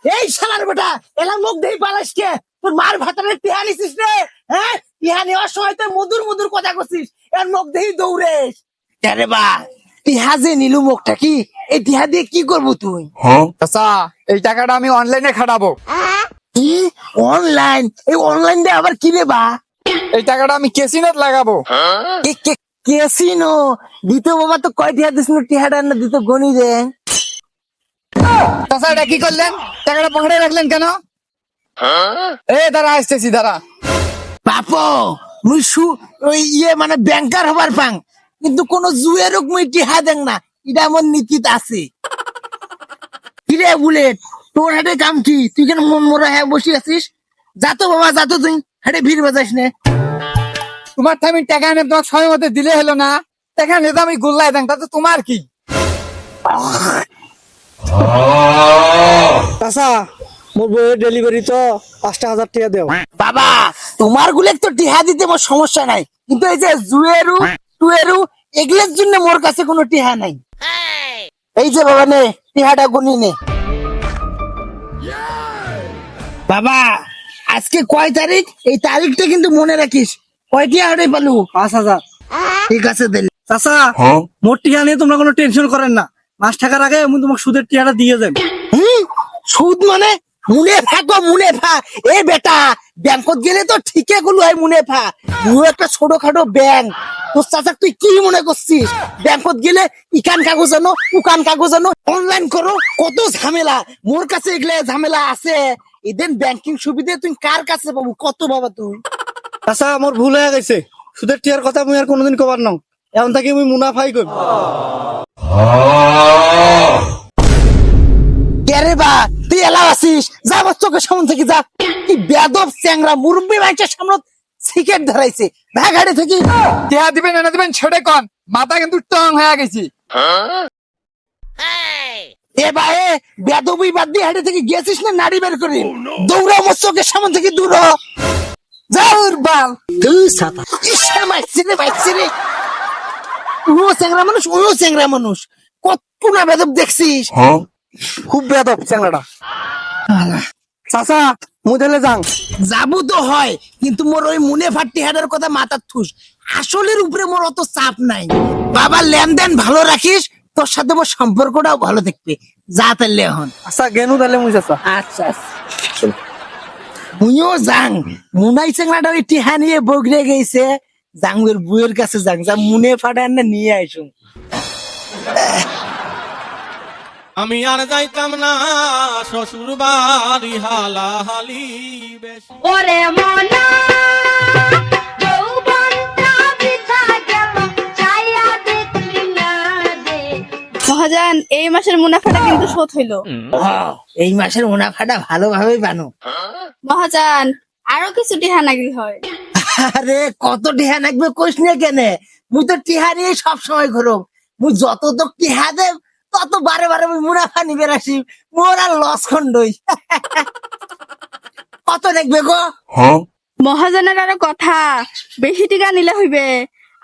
এই শালার বেটা এলা মুখ দেই পালাস কে? তোর মার ভাতারে টিহা নিছিস রে? হ্যাঁ, টিহা নেওয়ার সময় তো মধুর মধুর কথা করছিস, এর মুখ দেই দৌড়েস আরে বা। টিহা যে নিলু মুখটা কি, এই টিহা দিয়ে কি করবো তুই? চাচা এই টাকাটা আমি অনলাইনে খাটাবো। কি অনলাইন? এই অনলাইন দিয়ে আবার কি রে বা? এই টাকাটা আমি কেসিনেট লাগাবো। কেসিনো দিতে বাবা তো কয় টিহা দিস? টিহাটা না দিতে গনি রে। চাচা এটা কি করলেন? টাকাটা পকেটে রাখলেন কেন? এ দাঁড়া, আসতেছি দাঁড়া। বাপো মুই ওই মানে ব্যাংকার হবার পাং, কিন্তু কোন জুয়েরও মুই টিহা দেন না, এটা আমার নীতিতে আছে। কিরে বুলেট, তোর হাতে কাম কি? তুই কেন মন মরা হ্যাঁ বসে আছিস? যা তো বাবা, যা তো, তুই হাটে ভিড় বাজাস নে। তোমার আমি টাকা এনে তোমার সময় মতো দিলে হলো না? টাকা নিয়ে তো আমি গুল্লাই দেন, তাতে তোমার কি? চাচা মোর বউয়ের ডেলিভারি তো 5,000 টাকা দেও। বাবা তোমার গুলো তো টিহা দিতে মোর সমস্যা নাই, কিন্তু এই যে জুয়েরু টুয়েরু এগুলোর জন্য মোর কাছে কোনো টিহা নাই। এই যে বাবা নে, টিহাটা গুনি নে। বাবা আজকে কয় তারিখ? এই তারিখটা কিন্তু মনে রাখিস। কয় টিহা হাটে পালু? 5,000। ঠিক আছে দিল। চাচা মোর টিকা নিয়ে তোমরা কোনো টেনশন করেন না, মাস টাকার আগে আমি তোমাকে সুদের টিকাটা দিয়ে যাই। সুদ মানে? মুনেফা গো মুনেফা। এ বেটা ব্যাংকত গেলে তো ঠিকই গুলো হয় মুনেফা। তুই একটা ছোটখাটো ব্যাংক, তোর চাচা তুই কি মনে করছিস? ব্যাংকত গেলে ইকান কাগজ আনো, উকান কাগজ আনো, অনলাইন করো, কত ঝামেলা। মোর কাছে এগুলা ঝামেলা আছে। এদের ব্যাংকিং সুবিধা তুই কার কাছে পাবো? কত বাবা তুই। চাচা মোর ভুল হয়ে গেছে, সুদের টিকার কথা মুই আর কোনোদিন কবার নাও, এখন থেকে মুই মুনাফাই করব। কেরে বা তুই এলাও আসিস? যা আমার চোখের সামনে থেকে যা। কি বেদব চ্যাংরা মুরব্বী মানুষের সামনে সিগারেট ধরাইছে, ভাগ হাড়ে থেকে। টাকা দিবেন না দিবেন ছেড়ে কন, মাথা কিন্তু টং হয়ে গেছি। এ ভাই বেদবি বাদ দিয়ে হাড়ে থেকে গেছিস না নাড়ি বের করে? দৌড়া আমার চোখের সামনে থেকে দূর হ। যাওর বাল ইসা মাইছে রে, মাইছে রে। ও চ্যাংরা মানুষ, ওও চ্যাংরা মানুষ, কত না বেদব দেখছিস? খুব বেয়াদব চ্যাংড়াটা। চাচা মুই তাহলে যাং। যাবো তো হয়, কিন্তু মোর ওই মুনে ফাটি হাডার কথা মাথার থুস। আসলের উপরে মোর অত চাপ নাই। বাবা লেনদেন ভালো রাখিস, তোর সাথে মোর সম্পর্কটাও ভালো থাকবে। যা তাহলে এখন। আচ্ছা গেনু তাহলে মুই চাচা। আচ্ছা মুইও যাং। মুনাই চেংড়াটা ওই টিহা নিয়ে বগড়ে গেছে, জাঙ্গুর বুয়ের কাছে যাং, যা মুনে ফাটার না নিয়ে আইসুম। আমি আর যাইতাম না শ্বশুর বাড়ি হালাহালি বেশ। ওরে মনা যৌবনটা বৃথা গেল, চাইয়া দেখলি না রে। মহাজান এই মাসের মুনাফাটা কিন্তু শোধ হইলো। এই মাসের মুনাফাটা ভালোভাবেই বানো। মহাজান আরো কিছু টিহা নাগি হয়। আরে কত টিহা নাকবে কোশ নিয়ে কেনে? মুই তো টিহা নিয়ে সব সময় ঘুরো। মুই যত তো টিহা দেব তত বারে বারে মুই মুনাফা নিবে আসি। মোর আর লস খন্ডই। কত দেখবে গো? মহাজানের আরো কথা, বেশি টিকা নিলে হইবে,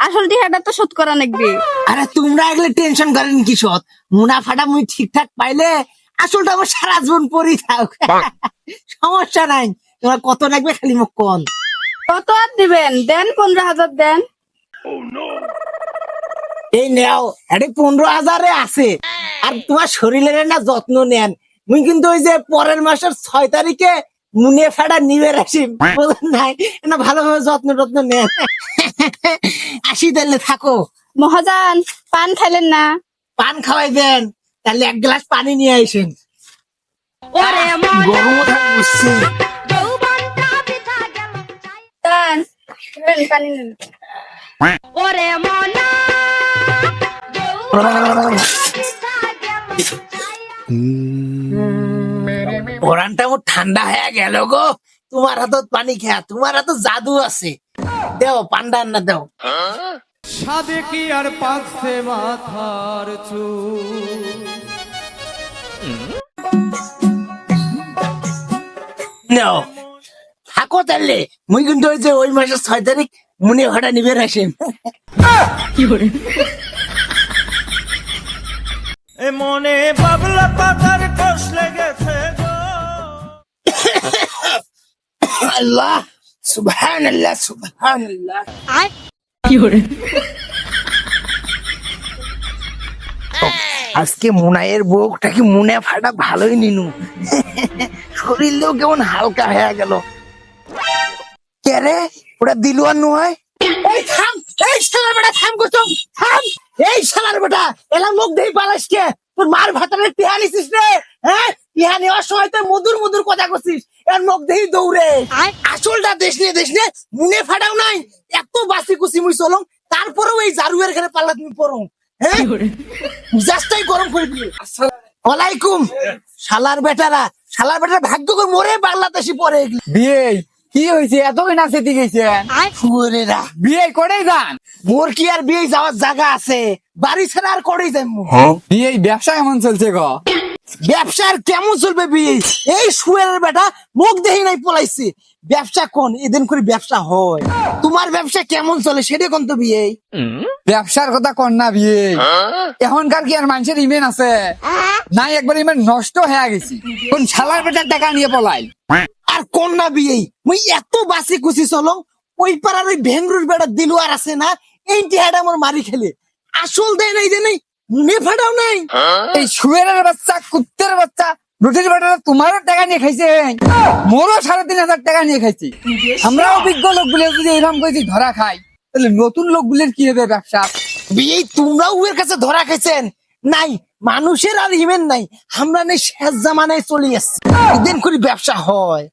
আসল টিহাটা তো শোধ করা নাগবে। আরে তোমরা এগুলো টেনশন করেন কি সৎ? মুনাফাটা মুই ঠিকঠাক পাইলে আসলটা আমার সারা জীবন পরেই থাক। সমস্যা নাই। তোমরা কত লাগবে খালি মুখ কোন। কত আর দিবেন? দেন 15,000 দেন। এই নেও, এটা 15,000 আছে। আর তোমার শরীরের না যত্ন নেন। মুই কিন্তু ওই যে পরের মাসের 6 তারিখে মুনাফাটা নিবে রাখি, নাই না? ভালোভাবে যত্ন টত্ন নেন। আসি তাহলে থাকো। মহাজান পান খাইলেন না? পান খাওয়াই দেন, তাহলে 1 গ্লাস পানি নিয়ে আইসেন। ওরে মনা গরম বুঝছে। যৌবনটা বৃথা গেল, দেন দেন, পানি নেন। ওরে মনা বৃথা গেল, পরানটা আমার ঠান্ডা হয়ে গেল গো। তোমার হাতত পানি খেয়া, তোমার হাতে জাদু আছে। দেও পান্ডা না দেও। সাদে কি আর পাকছে মাথার চুল। নেও থাকো তাহলে। মুই কিন্তু ওই যে ওই মাসের 6 তারিখ মুনে ভাড়া নিবে আসেন। এ মনে বাবলা পাতার কষ লেগেছে গো। আল্লাহ সুবহানাল্লাহ সুবহানাল্লাহ। আজকে মুনায়ের বউটা কি মুনে ফাটা ভালোই নিনু, শরীরটাও কেমন হালকা হয়ে গেল। কে রে, ওটা দিলুয়ার নয়? এই থাম, এই শালার বেটা থাম গোচম, থাম। এই শালার বেটা এলা মুখ দেই পালাস কে? তোর মার ভাতারে টিহা নিছিস রে? হ্যাঁ, টিহা নেওয়ার সময় তো মধুর মধুর কথা করছিস, এর মুখ দেই দৌড়ে। আসলটা দেশ নিয়ে মুনে ফাটাও নাই, এত বাসি কুসি মুই চলং, তারপরেও এই জারুয়ের ঘরে পাল্লা তুমি পড়ো। হ্যাঁ, জাস্টাই গরম করে দিলে। ওয়ালাইকুম। শালার বেটারা ভাগ্য করে মরে বাংলাদেশি পরে বিয়ে কি হয়েছে এত নাচে গেছেন? ফুরেরা বিয়ে করে যান। মোর কি আর বিয়ে যাওয়ার জায়গা আছে? বাড়ি ছাড়া আর করেই যাই। বিয়ে ব্যবসা এমন চলছে গো। ব্যবসার কেমন চলবে বিয়ে? এই শুয়ের বেটা মুখ দেখি নাই পলাইছে। ব্যবসা কোন এদিন করে ব্যবসা হয়? তোমার ব্যবসা কেমন চলে সেটা কোন তো বিয়ে? ব্যবসার কথা কর না বিয়ে, এখনকার কি আর মানুষের ইমেন আছে? নাই, একবার ইমেন নষ্ট হয়ে গেছি। কোন শালার বেটার টাকা নিয়ে পলাই। আর কোন না বিয়ে, মুই এত বাসি খুশি চলো। ওই পাড়ার ওই ভেঙ্গুর বেটা দিলুয়ার আছে না, এই টিহাটা আমার মারি খেলে আসল দেয় নাই, দেয় নাই, মুনে ফাটাও নাই। এই শুয়ের বাচ্চা, কুত্তের বাচ্চা, রুটির বেটা তোমারও টাকা নিয়ে খাইছে, মোরও 3,500 টাকা নিয়ে খাইছি। আমরা অভিজ্ঞ লোকগুলো যদি এরকম করেছি ধরা খাই, তাহলে নতুন লোকগুলির কি হবে ব্যবসা? বিয়ে তোমরাও ওর কাছে ধরা খাইছেন নাই? মানুষের আর ইমেন নাই, আমরা নেই শেষ জামানায় চলে আসছি, এদিন করে ব্যবসা হয়।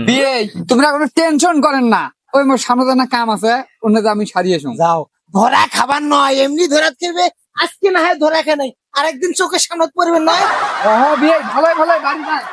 বিয়ে তোমরা কোনো টেনশন করেন না, ওই মোর সামনে জানা কাম আছে, অন্য আমি সারিয়ে শুন। যাও, ধরা খাবার নয়, এমনি ধরা খেবে। আজকে না হয় ধরা খায় নাই, আরেকদিন চোখের সামনে পড়বেন নয়। বিয়ে ভালোই ভালোই বাড়ি যায়।